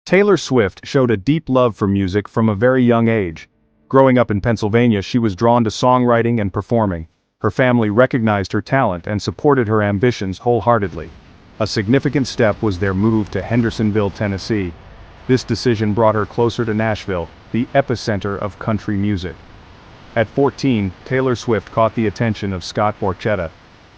Taylor Swift showed a deep love for music from a very young age. Growing up in Pennsylvania, she was drawn to songwriting and performing. Her family recognized her talent and supported her ambitions wholeheartedly. A significant step was their move to Hendersonville, Tennessee. This decision brought her closer to Nashville, the epicenter of country music. At 14, Taylor Swift caught the attention of Scott Borchetta.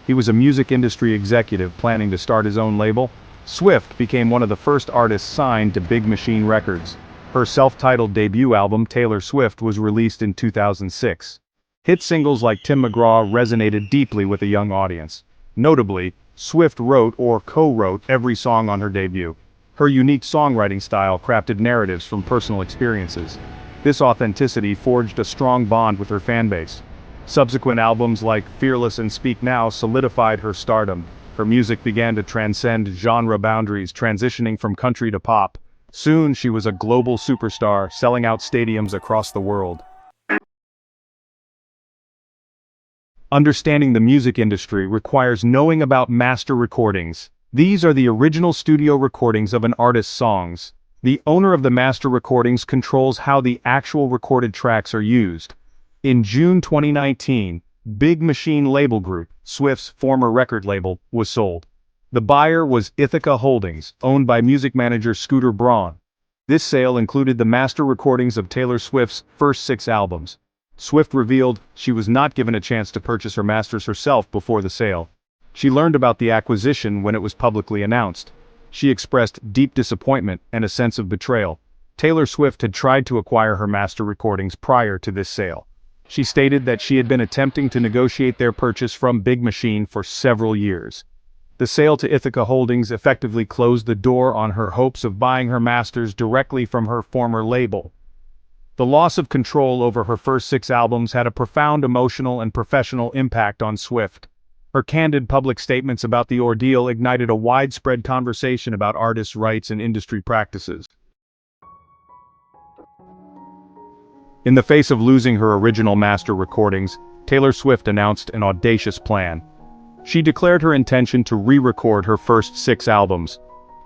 He was a music industry executive planning to start his own label. Swift became one of the first artists signed to Big Machine Records. Her self-titled debut album, Taylor Swift, was released in 2006. Hit singles like Tim McGraw resonated deeply with a young audience. Notably, Swift wrote or co-wrote every song on her debut. Her unique songwriting style crafted narratives from personal experiences. This authenticity forged a strong bond with her fanbase. Subsequent albums like Fearless and Speak Now solidified her stardom. Her music began to transcend genre boundaries, transitioning from country to pop. Soon she was a global superstar, selling out stadiums across the world. Understanding the music industry requires knowing about master recordings. These are the original studio recordings of an artist's songs. The owner of the master recordings controls how the actual recorded tracks are used. In June 2019, Big Machine Label Group, Swift's former record label, was sold. The buyer was Ithaca Holdings, owned by music manager Scooter Braun. This sale included the master recordings of Taylor Swift's first 6 albums. Swift revealed she was not given a chance to purchase her masters herself before the sale. She learned about the acquisition when it was publicly announced. She expressed deep disappointment and a sense of betrayal. Taylor Swift had tried to acquire her master recordings prior to this sale. She stated that she had been attempting to negotiate their purchase from Big Machine for several years. The sale to Ithaca Holdings effectively closed the door on her hopes of buying her masters directly from her former label. The loss of control over her first 6 albums had a profound emotional and professional impact on Swift. Her candid public statements about the ordeal ignited a widespread conversation about artists' rights and industry practices. In the face of losing her original master recordings, Taylor Swift announced an audacious plan. She declared her intention to re-record her first 6 albums.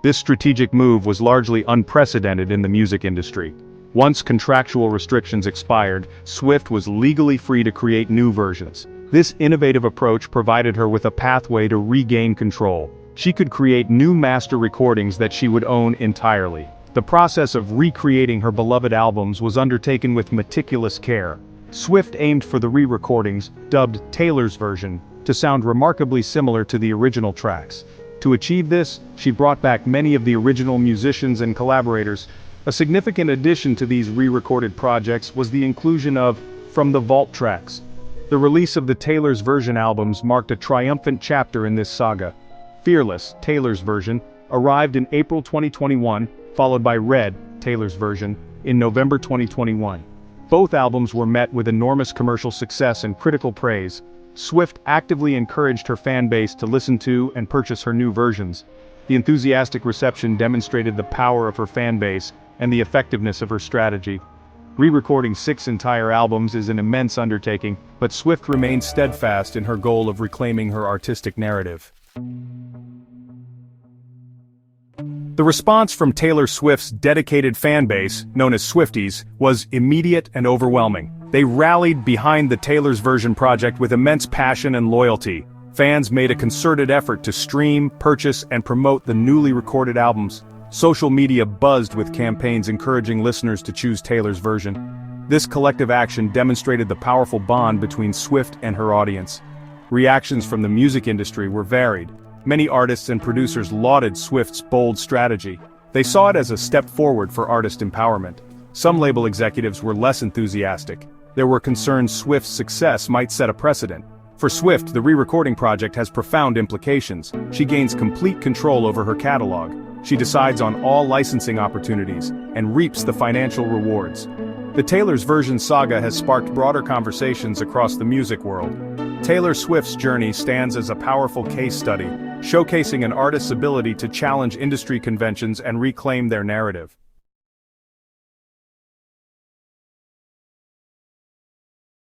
This strategic move was largely unprecedented in the music industry. Once contractual restrictions expired, Swift was legally free to create new versions. This innovative approach provided her with a pathway to regain control. She could create new master recordings that she would own entirely. The process of recreating her beloved albums was undertaken with meticulous care. Swift aimed for the re-recordings, dubbed Taylor's version, to sound remarkably similar to the original tracks. To achieve this, she brought back many of the original musicians and collaborators. A significant addition to these re-recorded projects was the inclusion of From the Vault tracks. The release of the Taylor's version albums marked a triumphant chapter in this saga. Fearless, Taylor's version, arrived in April 2021, followed by Red, Taylor's version, in November 2021. Both albums were met with enormous commercial success and critical praise. Swift actively encouraged her fan base to listen to and purchase her new versions. The enthusiastic reception demonstrated the power of her fan base and the effectiveness of her strategy. Re-recording 6 entire albums is an immense undertaking, but Swift remained steadfast in her goal of reclaiming her artistic narrative. The response from Taylor Swift's dedicated fan base, known as Swifties, was immediate and overwhelming. They rallied behind the Taylor's version project with immense passion and loyalty. Fans made a concerted effort to stream, purchase, and promote the newly recorded albums. Social media buzzed with campaigns encouraging listeners to choose Taylor's version. This collective action demonstrated the powerful bond between Swift and her audience. Reactions from the music industry were varied. Many artists and producers lauded Swift's bold strategy. They saw it as a step forward for artist empowerment. Some label executives were less enthusiastic. There were concerns Swift's success might set a precedent. For Swift, the re-recording project has profound implications. She gains complete control over her catalog. She decides on all licensing opportunities and reaps the financial rewards. The Taylor's version saga has sparked broader conversations across the music world. Taylor Swift's journey stands as a powerful case study, showcasing an artist's ability to challenge industry conventions and reclaim their narrative.